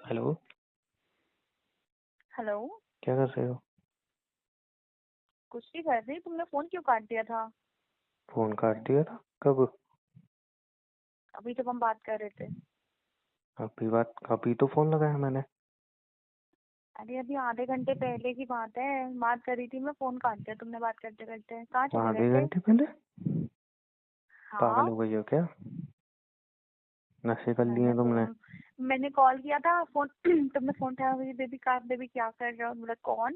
Hello. Hello. क्या कर रहे हो? कुछ नहीं कर रही। तुमने फोन क्यों काट दिया था? फोन काट दिया था कब? अभी जब हम बात कर रहे थे। अभी तो फोन लगाया मैंने। अरे अभी आधे घंटे पहले की बात है। बात कर रही थी मैं, फोन काट दिया तुमने बात करते करते। कहाँ चले गए आधे थे? घंटे पहले? पागल हाँ। हो गई हो क्या? नशे कर लिए मैंने हैं तुमने? फोन मैंने कॉल किया था फोन तुमने फोन उठाया। मुझे बेबी कहाँ, बेबी क्या कर रहे हो? बोला कौन?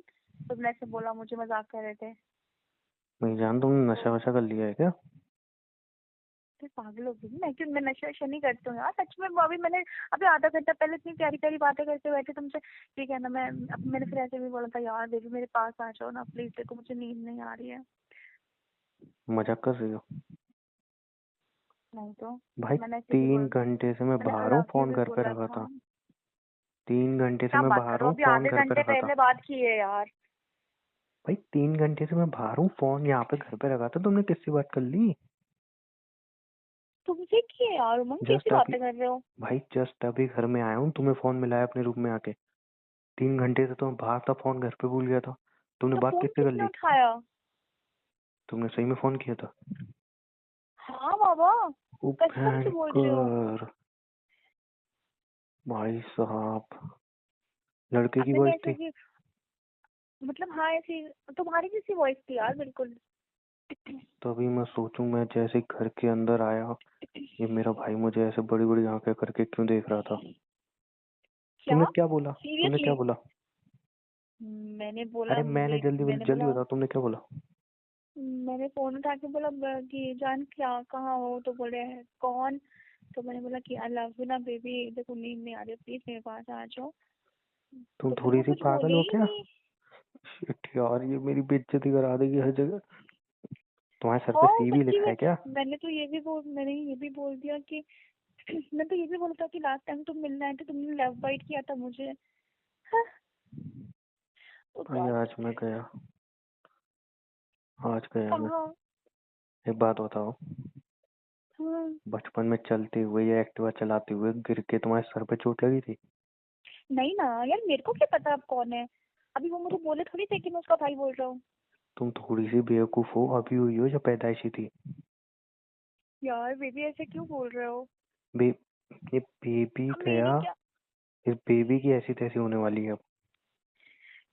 तुमने ऐसे बोला, मुझे मजाक कर रहे थे। मेरी जान, तुमने तो नशा वशा कर लिया है क्या? फिर पागल हो गई मैं। क्यों? मैं नशा वशा नहीं करती हूँ यार, सच में। अभी मैंने अभी आधा घंटा पहले इतनी प्यारी प्यारी बातें करते बैठे तुमसे। ठीक है ना? मैंने फिर ऐसे भी बोला था, यार बेबी मेरे पास आ जाओ ना प्लीज, देखो मुझे नींद नहीं आ रही है। मजाक कर रही हो? नहीं तो। भाई, मैंने ऐसे भी 3 घंटे से मैं मैंने बाहर आई हूँ, लव यू फोन भी घर पे बोला रखा था। था। 3 घंटे से क्या मैं बात कर बाहर रहे हो? हूँ, अभी फोन आधे घर पे घंटे रखा था। पहले बात की है यार। भाई, 3 घंटे से मैं बाहर हूँ, फोन यहाँ पे घर पे रखा था। तुमने किससे बात कर ली? तुमसे की है यार उमंग, कैसी जस्ट अभी। बातें कर रहे हो? भाई, जस्ट अभी घर में आया हूँ, तुम्हें फोन मिला है अपने रूम में आके। 3 घंटे से तो मैं बाहर था, फोन घर पे भूल गया था। तुमने तो बात फोन किससे कर किसने ली? उठाया? तुमने सही में फोन किया था? हाँ बाबा। ओ कसम से बोल रही हो? भयंकर। भाई साहब, लड़के अब की मैंने वॉइस ऐसे थी? कि मतलब, हाँ ऐसी तुम्हारी जैसी वॉइस थी यार, बिल्कुल। तभी मैं सोचूं, मैं जैसे घर के अंदर आया, ये मेरा भाई मुझे ऐसे बड़ी बड़ी आंखें करके क्यों देख रहा था? क्या? तुमने क्या बोला? तुमने क्या सीरियसली? बोला? मैंने बोला अरे मैंने जल्दी मैंने जल्दी बोला बताओ, तुमने क्या बोला? मैंने फोन उठा के बोला कि जान क्या कहाँ हो? तो बोले कौन? तो मैंने बोला कि आई लव यू ना बेबी, देखो नींद नहीं आ रही, प्लीज मेरे पास आ जाओ। तुम तो फिर थोड़ी वो सी कुछ पागल बोले हो ही क्या? नहीं। शिट यार, ये मेरी बेइज्जती करा देगी हर जगह। तुम्हारे सर पे हाँ सी भी सच्ची लिखा में। है क्या? मैंने ये भी बोल दिया कि मैं तो ये भी बोला था कि लास्ट टाइम तुम मिलने आए थे, तुमने लव बाइट किया था मुझे। हाँ, ओ भाई, गॉड। आज गया मैं। कहाँ? एक बात बताओ, हाँ। बचपन में चलते हुए या एक्टिवा चलाते हुए गिर के तुम्हारे सर पे चोट लगी थी? नहीं ना यार, मेरे को क्या पता आप कौन है। अभी वो मुझे बोले थोड़ी थे कि मैं उसका भाई बोल रहा हूँ। तुम थोड़ी सी बेवकूफ हो, अभी हुई हो या पैदाइशी थी? यार बेबी ऐसे क्यों बोल रहे हो? बे ये बेबी अब गया। मेरी क्या? इस बेबी की ऐसी तैसी होने वाली है अब।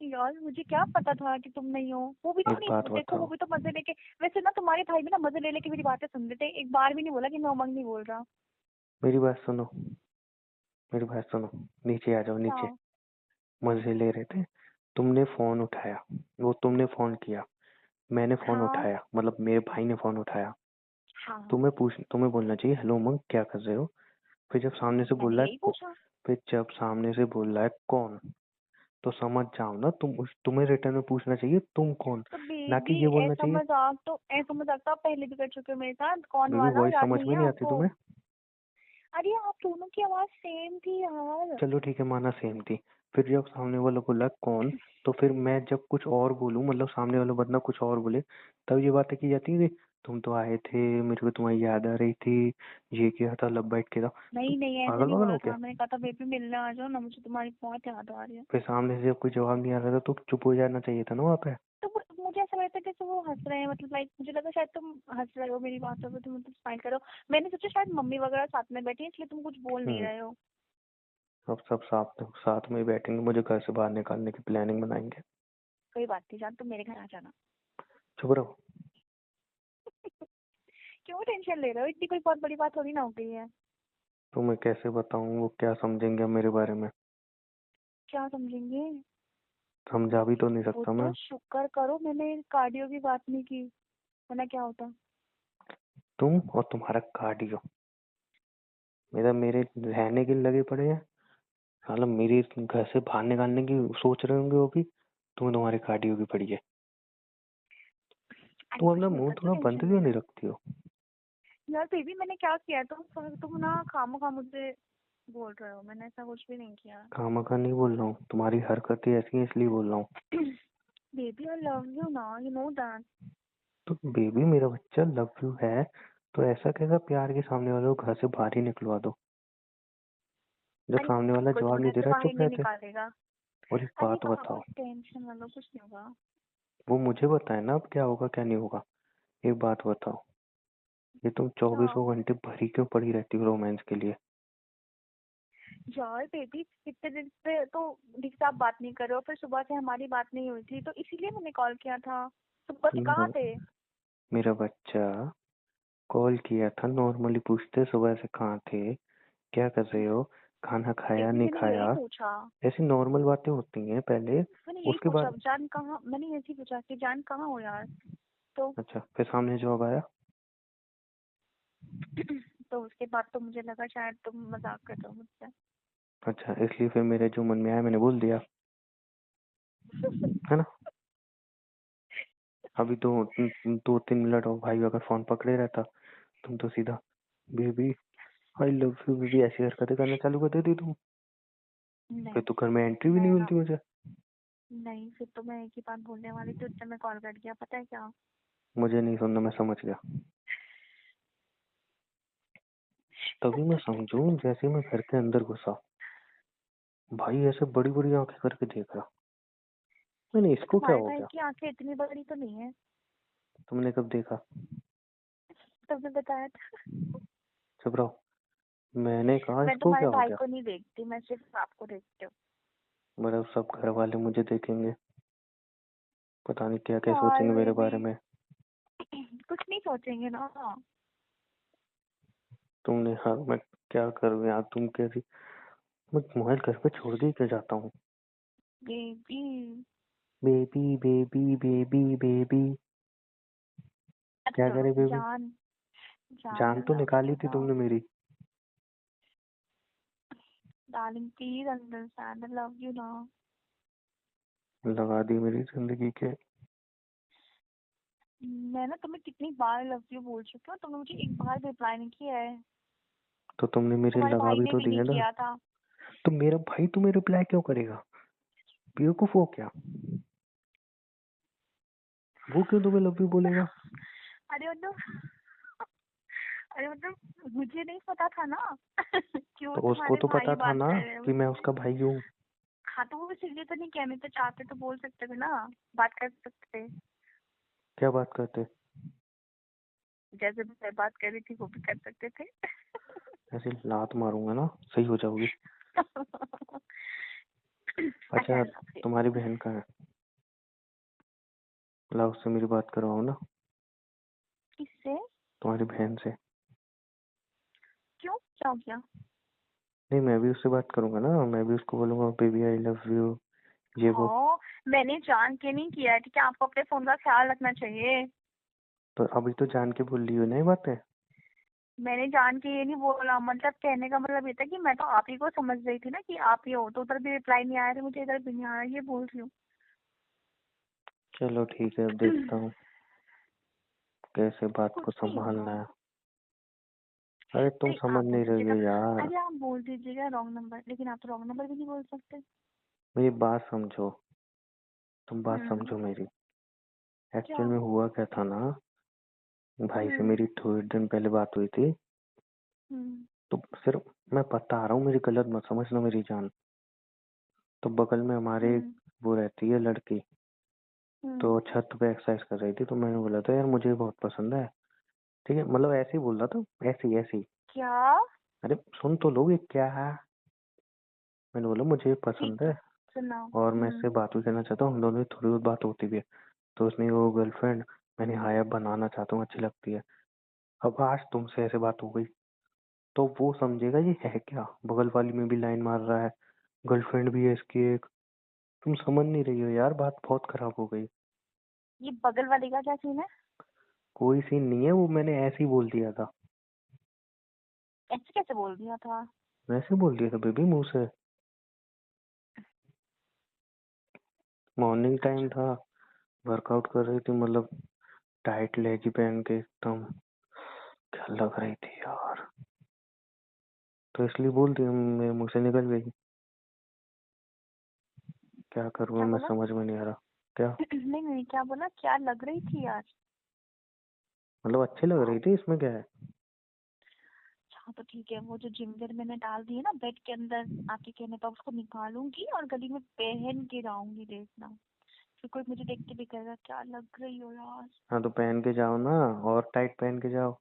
यार मुझे क्या पता था कि तुम नहीं हो। वो भी तो एक बात अपनी देखो, वो बताओ, भी तो मजे लेके। वैसे ना तुम्हारे भाई भी ना मजे ले लेके मेरी बातें सुन लेते हैं। एक बार भी नहीं बोला कि मैं उमंग नहीं बोल रहा। मेरी बात सुनो, मेरी बात सुनो। नीचे आ जाओ, क्या? नीचे। मजे ले रहे थे। तुमने फोन उठाया, वो तुमने फोन किया। मैंने फोन हाँ। उठाया, मतलब मेरे भाई ने फोन उठाया। हाँ। तुम्हें बोलना चाहिए, हेलो उमंग, क्या कर रहे हो? फिर जब सामने से बोल मैंने रहा है यही पूछा। फिर जब सामने से बोल रहा है कौन, तो समझ जाओ ना। तुम्हें रिटर्न में पूछना चाहिए तुम कौन, तो ना कि बेबी ये बोलना ऐसा चाहिए। मजाक तो आप पहले भी कर चुके हो मेरे साथ, कौन बेबी, वाला वॉइस याद समझ नहीं में है नहीं आती आपको? तुम्हें? अरे आप दोनों की आवाज सेम थी यार। चलो ठीक है, माना सेम थी। फिर जब सामने वाला बोला कौन, तो फिर मैं जब कुछ और बोलूं, मतलब सामने वाला बंदा कुछ और बोले, तब ये बातें की जाती है कि तुम तो आए थे, मेरे को तुम्हारी याद आ रही थी, ये किया था, लब बाइट किया था। तो नहीं नहीं, ऐसे पागल नहीं वागल बोला हो क्या? था। मैंने कहा था बेबी मिलने आ जाओ ना, मुझे तुम्हारी बहुत याद आ रही है। फिर सामने से जब कोई जवाब नहीं आ रहा था तो चुप हो जाना चाहिए था ना वहाँ पे। तो मुझे ऐसा लगता है जैसे वो हंस रहे हैं, मतलब लाइक मुझे लगा शायद तुम हंस रहे हो मेरी बातों पे, तुम स्माइल करो। मैंने सोचा शायद मम्मी वगैरह साथ में बैठी हैं, इसलिए तुम कुछ बोल नहीं हम्म। रहे हो। अब सब साथ साथ में ही बैठेंगे, मुझे घर से बाहर निकालने की प्लानिंग बनाएंगे। कोई बात नहीं जान, तुम मेरे घर आ जाना। चुप रहो। क्यों टेंशन ले रहे हो? इतनी कोई बहुत बड़ी बात थोड़ी ना हो गई है। तो मैं कैसे बताऊँ, वो क्या समझेंगे अब मेरे बारे में? क्या समझेंगे? समझा भी तो नहीं वो सकता तो मैं। शुक्र करो मैंने कार्डियो की बात नहीं की, वरना क्या होता। तुम और तुम्हारा कार्डियो, मेरे रहने के लिए लगे पड़े हैं। साला मेरी घर से बाहर निकालने की सोच रहे होंगे वो भी। तुम्हारे कार्डियो की पड़ी है। अरे तुम कुछ अपना नहीं मुंह होता, क्यों थोड़ा बंद टेंशन ले क्यों रहे नहीं हो? रखती हो? यार बेबी मैंने क्या किया है? तुम ना खामोखा मुझे बोल रहे हो। मैंने ऐसा कुछ भी नहीं किया। खामखा नहीं बोल रहा हूँ, तुम्हारी हरकतें ऐसी हैं इसलिए बोल रहा हूँ। बेबी आई लव यू ना, यू नो दैट। तो बेबी, मेरा बच्चा लव यू है, तो ऐसा कैसा प्यार के सामने वालों को घर से बाहर ही निकलवा दो? जब अरे सामने वाला कुछ जवाब होना नहीं है दे तो रहा बाहर चुप नहीं रहते। निकालेगा। और एक अरे बात बाबा बताओ, टेंशन ना लो, कुछ नहीं होगा। वो मुझे बताए ना अब क्या होगा क्या नहीं होगा। एक बात बताओ, ये तुम क्या 24 घंटे भरी क्यों पड़ी रहती हो रोमांस के लिए? यार बेबी, इतने दिन से तो ठीक से आप बात नहीं कर रहे हो, फिर सुबह से हमारी बात नहीं हुई थी तो इसीलिए मैंने कॉल किया था। सुबह से कहाँ तुम थे? मेरा बच्चा कॉल किया था नॉर्मली पूछते सुबह से कहाँ थे, क्या कर रहे हो, खाना खाया बेबी नहीं मैंने यही खाया, पूछा। ऐसी नॉर्मल बातें होती हैं पहले। मैंने यही उसके पूछा बाद जान कहाँ, मैंने ऐसे ही पूछा कि जान कहाँ हो यार। तो अच्छा फिर सामने जवाब आया। तो उसके बाद तो मुझे लगा शायद तुम मजाक कर रहे हो मुझसे। अच्छा इसलिए फिर मेरे जो मन में आया मैंने बोल दिया, है ना। अभी तो 2-3 मिनट और भाई अगर फोन पकड़े रहता, तुम तो सीधा baby I love you baby ऐसी हरकतें करना चालू कर देती तुम। फिर नहीं, तो घर में एंट्री भी नहीं मैं ना, मिलती मुझे। नहीं फिर तो मैं एक ही बात बोलने वाली थी, उससे मैं कॉल कट गया, पता है क्या? मुझे नहीं सुनना, मैं समझ गया। तभी मैं समझूं जैसे मैं घर के अंदर घुसा, भाई ऐसे बड़ी बड़ी आंखें करके देख रहा, मैंने तो इसको क्या तुम्हारे हो भाई गया। की आंखें इतनी बड़ी तो नहीं है। तुमने कब देखा? तुमने बताया था। चुप रहो, मैंने कहा मैं इसको तुम्हारे क्या हो भाई गया। को नहीं देखती, मैं सिर्फ आपको देखती हूँ। मतलब सब घर वाले मुझे देखेंगे, पता नहीं क्या क्या यार सोचेंगे मेरे बेबी, बारे में। कुछ नहीं सोचेंगे ना। तुमने हाँ मैं क्या करूँ यार, तुम कैसी, मैं मोबाइल घर पे छोड़ के ही क्या जाता हूँ। Baby, baby baby baby baby, अब क्या छोड़ो करे बेबी। जान। जान जान आई तो लव निकाली यू थी ना। तुमने मेरी। Darling please understand, I love you ना। लगा दी मेरी जिंदगी के। मैं ना तुम्हें कितनी बार लव यू बोल चुकी हूँ, तुमने मुझे एक बार भी रिप्लाई नहीं किया है। तो तुमने मेरे तुम्हारे लगा भाई भी ने तो भी नहीं दिया ना। किया था। तो मेरा भाई तुम्हें रिप्लाई क्यों करेगा, बेवकूफ हो क्या, वो क्यों तुम्हें लव यू बोलेगा। अरे मतलब, अरे मतलब मुझे नहीं पता था ना कि वो तो उसको तुम्हारे तो पता भाई था बात ना कर रहे हैं कि मैं मुझसे। उसका भाई हूँ। हाँ तो वो इसलिए तो नहीं, कहने तो चाहते तो बोल सकते थे ना, बात कर सकते थे। क्या बात करते, जैसे मैं बात कर रही थी वो भी कर सकते थे। ऐसे लात मारूंगा ना सही हो जाओगी। अच्छा अच्छा फिर तुम्हारी बहन कहाँ है, लाओ उससे मेरी बात करवाओ ना, किससे? तुम्हारी बहन से। क्यों, क्या हो गया? नहीं मैं भी उससे बात करूंगा ना, मैं भी उसको बोलूंगा बेबी आई लव यू ये वो। हाँ, मैंने जान के नहीं किया है, ठीक है, आपको अपने फोन का ख्याल रखना चाहिए। तो अभी तो जान के बोल रही हो ना ये बातें। मैंने जान के ये नहीं बोला, मतलब कहने का मतलब ये था कि मैं तो आप ही को समझ रही थी ना कि आप ही हो, तो उधर भी रिप्लाई नहीं आया था, मुझे इधर भी नहीं आया, ये बोल रही हूँ। चलो ठीक है अब देखता हूँ कैसे बात को कुछ नहीं संभालना होगा। है। अरे तुम अरे आप समझ बोल नहीं रही दीजिएगा, हो यार। अरे आप बोल दीजिएगा रॉन्ग नंबर, लेकिन आप तो रॉन्ग नंबर भी नहीं बोल सकते। मेरी बात समझो, तुम बात हम्म। समझो मेरी। क्या? एक्चुअल में हुआ क्या था ना, भाई से हम्म। मेरी थोड़ी दिन पहले बात हुई थी। हम्म। तो सिर्फ मैं बता रहा हूँ, मेरी गलत मत समझना मेरी जान। तो बगल में हमारे हम्म। वो रहती है लड़की, तो हम्म। छत पे एक्सरसाइज कर रही थी, तो मैंने बोला था यार मुझे बहुत पसंद है। ठीक है मतलब ऐसे ही बोल रहा था, ऐसे ही ऐसे ही। क्या? अरे सुन तो लोगे क्या है। मैंने बोला मुझे ठीक पसंद है, है सुनाओ। और मैं इससे बात भी करना चाहता हूँ, हम दोनों की थोड़ी बहुत बात होती भी है। तो उसने वो गर्लफ्रेंड, मैंने हाय अब बनाना चाहता हूँ अच्छी लगती है। अब आज तुमसे ऐसे बात हो गई तो वो समझेगा ये है क्या, बगल वाली में भी लाइन मार रहा है, गर्लफ्रेंड भी है इसकी एक। तुम समझ नहीं रही हो यार, बात बहुत खराब हो गई। ये बगल वाली का क्या सीन है? कोई सीन नहीं है, वो मैंने ऐसे ही बोल दिया था। ऐसे कैसे बोल दिया था? वैसे बोल दिया था बेबी मुंह से। मॉर्निंग टाइम अच्छा। था, वर्कआउट कर रही थी, मतलब टाइट लेगी पहन के एकदम, क्या लग रही थी यार। तो इसलिए बोल दिया, मेरे मुंह से निकल गई। क्या करूँ क्या मैं बोला? समझ में नहीं आ रहा। क्या नहीं नहीं, क्या बोला, क्या लग रही थी यार? मतलब अच्छी लग रही थी, इसमें क्या है। हाँ तो ठीक है, वो जो जिंजर मैंने डाल दी है ना बेड के अंदर आपके कहने पर, उसको निकालूंगी और गली में पहन के जाऊंगी, देखना। फिर कोई मुझे देख के भी कहेगा क्या लग रही हो यार। हाँ तो पहन के जाओ ना, और टाइट पहन के जाओ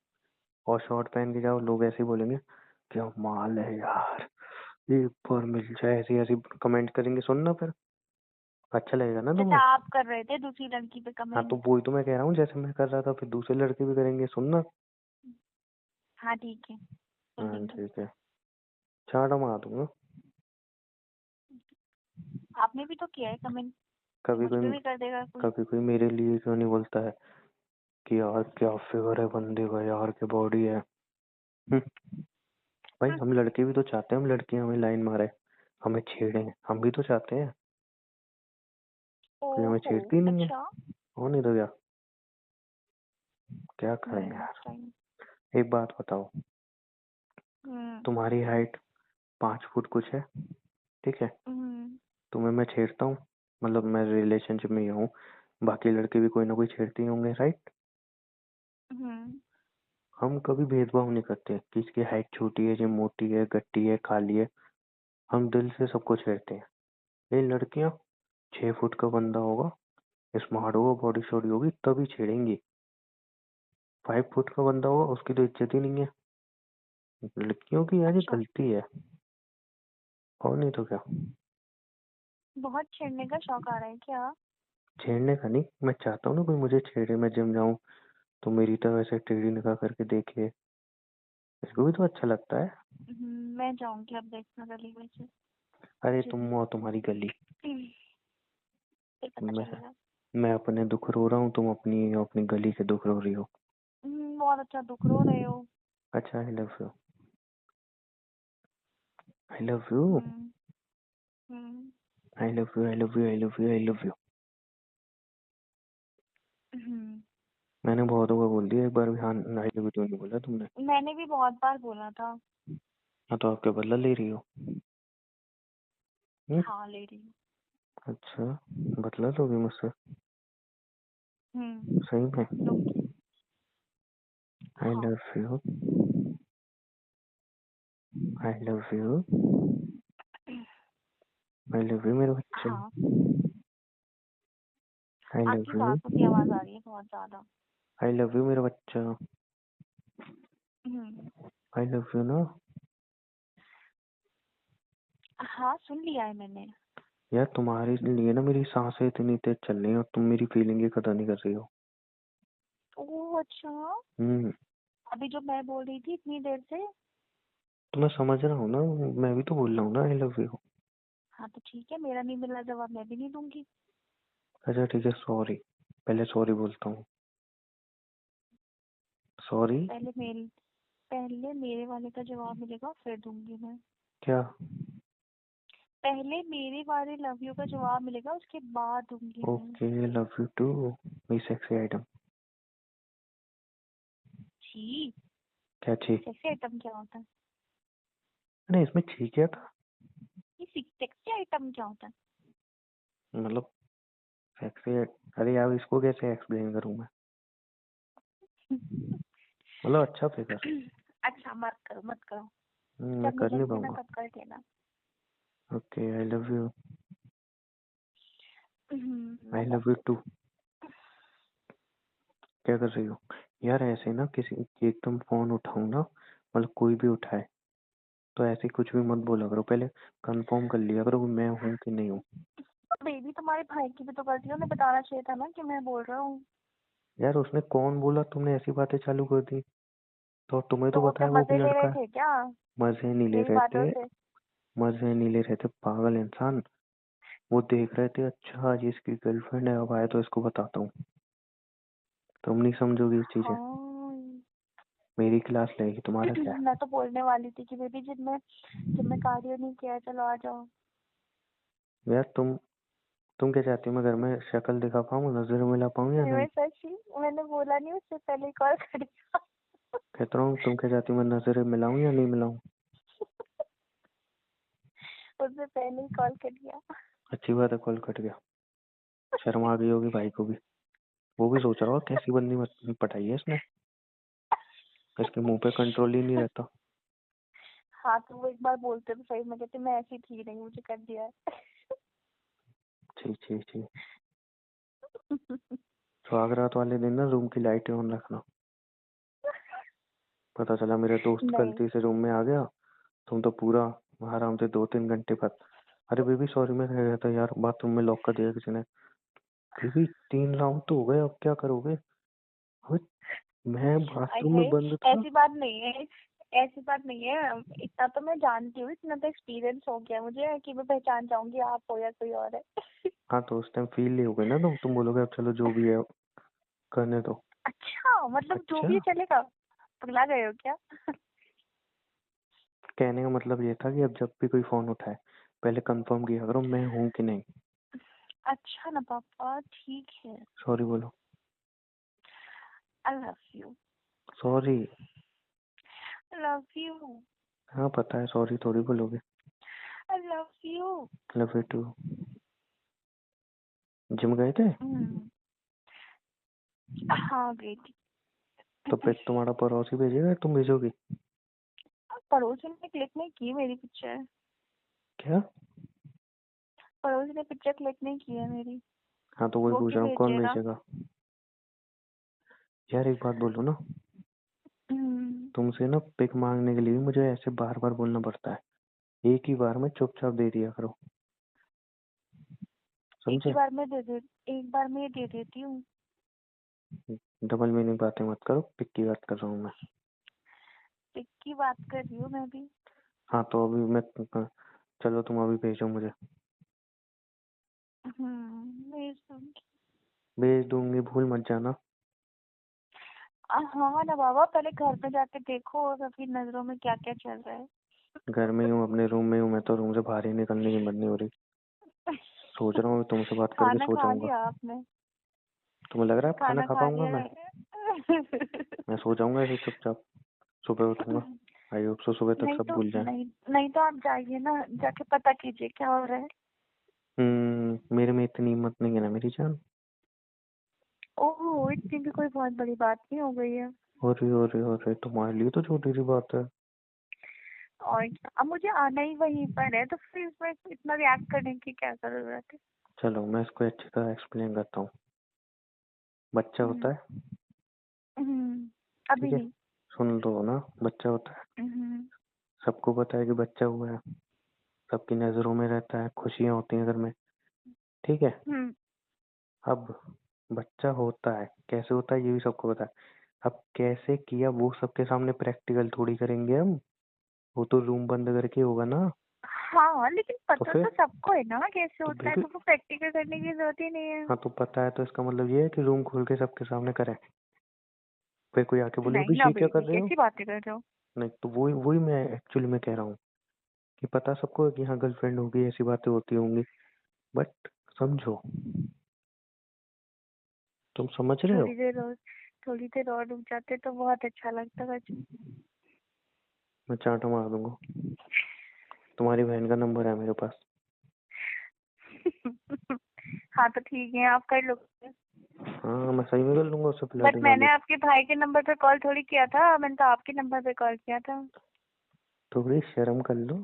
और शॉर्ट पहन के जाओ, लोग ऐसे ही बोलेंगे क्या माल है यार, एक बार मिल जाए, ऐसी ऐसी कमेंट करेंगे, सुनना फिर अच्छा लगेगा ना जैसे तुम्हें। आप कर रहे थे दूसरी लड़की पे हाँ तो कमेंट। वही तो मैं कह रहा हूँ, जैसे मैं कर रहा था फिर दूसरे लड़के भी करेंगे, सुनना। हाँ ठीक है, सुन हाँ लेंगे। ठीक है, चाटा मार दूंगा। आपने भी तो किया है कमेंट, कभी मुझ पे कोई भी कर देगा कोई। कभी कोई मेरे लिए क्यों नहीं बोलता है कि यार क्या फिगर है बंदे का, यार क्या बॉडी है। हम्म, भाई हम लड़के भी तो चाहते हैं हम लड़कियां हमें लाइन मारे, हमें छेड़े, हम भी तो चाहते हैं। कोई हमें ओहो। छेड़ती ही नहीं है, अच्छा। हो नहीं तो क्या, क्या करें यार। सही। एक बात बताओ, हम्म। तुम्हारी हाइट 5 फुट कुछ है, ठीक है, हम्म। तुम्हें मैं छेड़ता हूँ, मतलब मैं रिलेशनशिप में ही हूँ, बाकी लड़के भी कोई ना कोई छेड़ते ही होंगे, राइट। हम्म। हम कभी भेदभाव नहीं करते कि इसकी हाइट छोटी है, ये मोटी है, गट्टी है, काली है, हम दिल से सबको छेड़ते हैं। ये लड़कियां 6 फुट का बंदा होगा, स्मार्ट होगा, बॉडी शॉडी होगी तभी छेड़ेंगी, 5 फुट का बंदा होगा उसकी तो इज्जत ही नहीं है। लड़कियों की यार ये अच्छा, गलती है, और नहीं तो क्या। बहुत छेड़ने का शौक आ रहा है क्या? छेड़ने का नहीं, मैं चाहता हूँ ना कोई मुझे छेड़े, मैं जिम जाऊँ तो मेरी तरह ऐसे टेढ़ी निगाह करके देखे, इसको भी तो अच्छा लगता है। मैं जाऊंगी अब देखना गली में से अरे जिम। तुम और तुम्हारी गली, फिर पता मैं चलेगा। मैं अपने दुख रो रहा हूँ, तुम अपनी अपनी गली के दुख रो रही हो। बहुत अच्छा दुख रो रहे हो। अच्छा, I love you, I love you, hmm. Hmm. I love you, I love you, I love you, I love you. Hmm. मैंने बहुत होगा बोल दिया, एक बार भी हाँ आई लव यू तो नहीं बोला तुमने। मैंने भी बहुत बार बोला था। हाँ तो आप क्या बदला ले रही हो? हम्म? हाँ ले रही हूँ। अच्छा, बदला लोगी मुझसे? सही में? लूंगी। आई हाँ। Love you, I love you, I love you मेरे बच्चे, हाँ। आई आपकी लव यू, सासू की आवाज आ रही है बहुत ज्यादा। आई लव यू मेरा बच्चा, हम्म। आई लव यू ना। हाँ सुन लिया है मैंने। यार तुम्हारे लिए ना मेरी सांसें इतनी तेज चल रही हैं और तुम मेरी फीलिंग की कदर नहीं कर रही हो। ओह अच्छा। हम्म। अभी जो मैं बोल रही थी इतनी देर से। तो मैं समझ रहा हूँ ना, मैं भी तो बोल रहा हूँ ना आई लव यू। हाँ तो ठीक है, मेरा नहीं मिला जवाब मैं भी नहीं दूंगी। अच्छा ठीक है, सॉरी, पहले सॉरी बोलता हूँ, सॉरी। पहले मेरे वाले का जवाब मिलेगा फिर दूंगी मैं। क्या? पहले मेरे वाले लव यू का जवाब मिलेगा उसके बाद दूंगी मैं। ओके, लव यू टू, मेरी सेक्सी आइटम। छी। क्या छी? सेक्सी आइटम क्या होता है? अरे इसमें छी क्या था? ये सेक्सी आइटम क्या होता मतलब सेक्सी, अरे यार इसको कैसे एक्सप्लेन करूँ मैं, है? मतलब अच्छा फिगर। अच्छा मत करो मत करो। मैं जब कर नहीं मिलेंगे ना पाऊंगा। तब कर देना। ओके, आई लव यू, आई मतलब लव यू टू। क्या कर रही हो? यार ऐसे ना किसी एकदम फोन उठाऊं ना, मतलब कोई भी उठाए तो ऐसे कुछ भी मत बोला करो, पहले कंफर्म कर लिया करो कि मैं हूँ कि नहीं हूँ। बेबी तुम्हारे भाई की भी तो गलती है, उन्हें बताना चाहिए था ना कि मैं बोल रहा हूँ। यार उसने कौन बोला तुमने ऐसी बातें चालू कर दी, तो तुम्हें तो तो वो पता क्या है वो मजे ले रहे लड़का है। थे क्या मजे नहीं ले मेरी रहे बातों थे, से? मजे नहीं ले रहे थे पागल इंसान, वो देख रहे थे अच्छा आज इसकी गर्लफ्रेंड है, अब आए तो इसको बताता हूँ। तुम नहीं समझोगी ये चीजें, हाँ। मेरी क्लास लेगी, तुम्हारा क्या है। मैं तो बोलने वाली थी कि बेबी जब मैं कार्डियो नहीं किया है, चलो आ जाओ। यार तुम क्या चाहती हो, मैं घर में शक्ल दिखा पाऊँ, नजर मिला पाऊँ या मैं नहीं? सच ही मैंने बोला नहीं, उससे पहले कॉल कर दिया। कहता हूँ तुम क्या चाहती हो, मैं नजर मिलाऊं या नहीं मिलाऊं? उससे पहले ही कॉल कर दिया। अच्छी बात है, कॉल कट गया, शर्म आ गई होगी भाई को भी, वो भी सोच रहा होगा कैसी बंदी पटाई है इसने, इसके मुंह पे कंट्रोल ही नहीं रहता। हाँ तो वो एक बार बोलते तो सही, मैं कहती मैं ऐसी थी नहीं, मुझे कर दिया है। छी छी छी। सुहागरात वाले दिन ना रूम की लाइटें ऑन रखना। पता चला मेरा दोस्त नहीं गलती से रूम में आ गया, तुम तो पूरा आराम से 2-3 घंटे बाद, अरे बेबी सॉरी मैं रह गया था यार, बाथरूम में लॉक कर दिया किसी ने। बेबी 3 राउंड तो हो गए, अब क्या करोगे? अबे, मैं आई बाथरूम में है, बंद था। ऐसी बात नहीं है, ऐसी बात नहीं है। इतना तो मैं जानती हूँ, इतना तो एक्सपीरियंस हो गया मुझे कि मैं पहचान जाऊंगी आप हो या कोई और है। हाँ तो उस टाइम फील नहीं हो गई ना, तुम बोलोगे अब चलो जो भी है करने दो। अच्छा मतलब जो अच्छा, भी चलेगा, पगला गए हो क्या? कहने का मतलब ये था कि अब जब भी कोई फोन उठाए पहले कंफर्म किया करो मैं हूँ कि नहीं। अच्छा ना पापा, ठीक है। सॉरी बोलो। I love you. Sorry. I love you. हाँ पता है, सॉरी थोड़ी बोलोगे। I love you. Love you too. Gym गए थे? हाँ गई थी। तो फिर तुम्हारा पड़ोसी भेजेगा या तुम भेजोगी? पड़ोसी ने क्लिक नहीं की मेरी पिक्चर। क्या? पड़ोसी ने पिक्चर क्लिक नहीं की है मेरी। हाँ तो वही वो पूछ क्यों रहा हूँ कौन भेजेगा? भेजेगा। यार एक बात बोलो ना, हम्म, तुमसे ना पिक मांगने के लिए मुझे ऐसे बार बार बोलना पड़ता है, एक ही बार में चुपचाप दे दिया करो, एक ही समझे? बार में एक बार में दे देती हूँ। डबल मीनिंग बातें मत करो, पिक की बात कर रहा हूँ मैं। पिक की बात कर रही हूँ मैं भी। हाँ तो अभी मैं, चलो तुम अभी भेजो मुझे। भेज दूंगी। भेज दूंगी, भूल मत जाना। हाँ ना बाबा, पहले घर पे जाके देखो और अपनी नजरों में क्या क्या चल रहा है। घर में ही हूँ, अपने रूम में हूँ, मैं तो रूम से बाहर ही निकलने की हिम्मत नहीं हो रही। सोच रहा हूँ तुमसे बात करके खाना सो खा जाऊंगा। लिया आपने? तुम्हें लग रहा है अब खाना खाना खा खा पाऊंगा लिया मैं? है? मैं सो जाऊंगा ऐसे चुपचाप, सुबह उठूंगा। आई होप सो सुबह तक नहीं सब तो भूल जाए। नहीं, नहीं तो आप जाइए ना, जाके पता कीजिए क्या हो रहा है। मेरे में इतनी हिम्मत नहीं है ना मेरी जान। ओह, इतनी भी कोई बहुत बड़ी बात नहीं हो गई है। हो रही तुम्हारे लिए तो छोटी सी बात है। और क्या, अब मुझे आना ही वहीं पर है तो फिर इसमें इतना रिएक्ट करने की क्या जरूरत है? चलो मैं इसको अच्छी तरह एक्सप्लेन करता हूँ। बच्चा होता हम्म, है, अभी ठीक है? नहीं। सुन लो ना, बच्चा होता है, हम्म, सबको पता है कि बच्चा हुआ है, सबकी नजरों में रहता है, खुशियां होती हैं घर में, ठीक है? हम्म, अब बच्चा होता है, कैसे होता है ये भी सबको पता है। अब कैसे किया वो सबके सामने प्रैक्टिकल थोड़ी करेंगे हम, वो तो रूम बंद करके होगा ना। हाँ लेकिन तो पता फिर, तो सबको है ना कैसे तो होता है, बिल्कुल। तो वो प्रैक्टिकल करने की जरूरत ही नहीं है। हाँ तो पता है तो इसका मतलब ये है कि रूम खोल के सबके सामने करें, फिर कोई आके बोले नहीं अभी ना ये क्या कर बेबी, रहे हो? कैसी बातें कर रहे हो? नहीं तो वही वही मैं एक्चुअली में कह रहा हूँ कि पता सबको है कि हाँ गर्लफ्रेंड होगी, ऐसी बातें होती होंगी, बट समझो, तुम समझ रहे हो? थोड़ी देर और थोड़ी देर और रुक जाते तो बहुत अच्छा लगता बस। मैं चांटा मार दूंगा। तुम्हारी बहन का नंबर है मेरे पास। हाँ तो ठीक है, आप कर लो। हाँ मैं सही में कर लूंगा, उससे बट फ्लर्टिंग वाली। मैंने आपके भाई के नंबर पे कॉल थोड़ी किया था, मैंने तो आपके नंबर पे कॉल किया था। थोड़ी शर्म कर लो।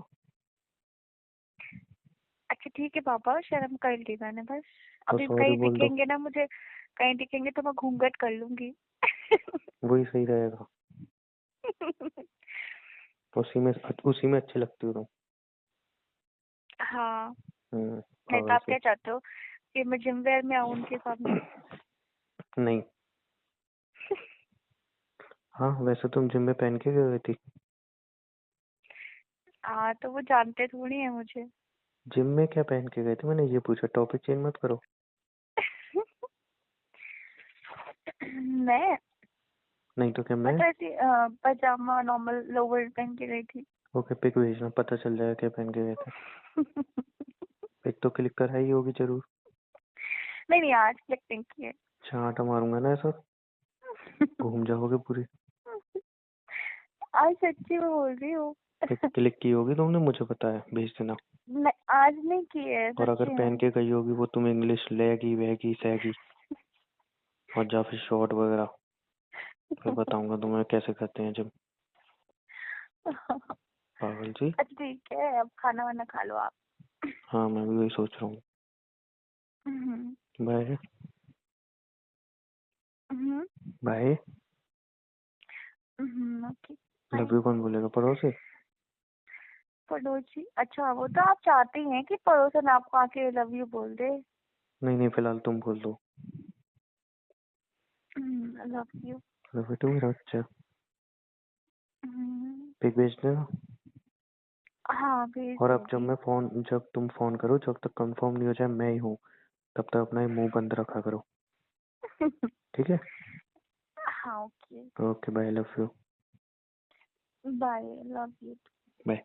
अच्छा ठीक है पापा, शर्म कर ली मैंने बस। तो अभी सॉरी कहीं बोल दो, दिखेंगे ना मुझे, कहीं दिखेंगे तो मैं घूंघट कर लूंगी। वही सही रहेगा। उसी में अच्छी लगती हो तुम। हाँ, नहीं तो पागल आप से। क्या चाहते हो कि मैं जिम वेयर में आऊं उनके सामने? नहीं। हाँ वैसे तुम जिम में पहन के गई थी। हाँ तो वो जानते थोड़ी है मुझे। जिम में क्या पहन के गए थे, मैंने ये पूछा, टॉपिक चेंज मत करो। मैं नहीं तो क्या मैं मैं। तो ऐसी पजामा नॉर्मल लोअर पहन के गई थी। ओके पिक भेजना, पता चल जाएगा क्या पहन के गए थे। पिक तो क्लिक कर ही होगी जरूर। नहीं नहीं, आज क्लिक नहीं किए। चांटा मारूंगा ना ऐसा, घूम जाओगे पूरी। आज सच्ची में बोल रही हूँ। पिक क्लिक की होगी तुमने, मुझे पता है, भेज देना। नहीं, आज नहीं की है और अगर सच्ची पहन में। के गई होगी वो तुम इंग्लिश लेगी वैगी सैगी, और या फिर शॉर्ट वगैरह, फिर बताऊंगा तुम्हें कैसे करते हैं जिम। पागल जी। अच्छा ठीक है, अब खाना वाना खा लो आप। हाँ मैं भी वही सोच रहा हूँ। Hmm. Bye. Hmm. Bye. Okay. Love you कौन बोलेगा, पड़ोसी? पड़ोसी? अच्छा, वो तो आप चाहते हैं कि पड़ोसन आपको आके लव यू बोल दे। नहीं नहीं, फिलहाल तुम बोल दो। Love you. Love you too मेरा बच्चा। पिक भेज देना। हाँ भेज और अब दूंगी। जब तुम फोन करो, जब तक कंफर्म नहीं हो जाए मैं ही हूँ, तब तक अपना ये मुंह बंद रखा करो। ठीक है। हाँ okay. Okay bye, love you. Bye, love you. Bye.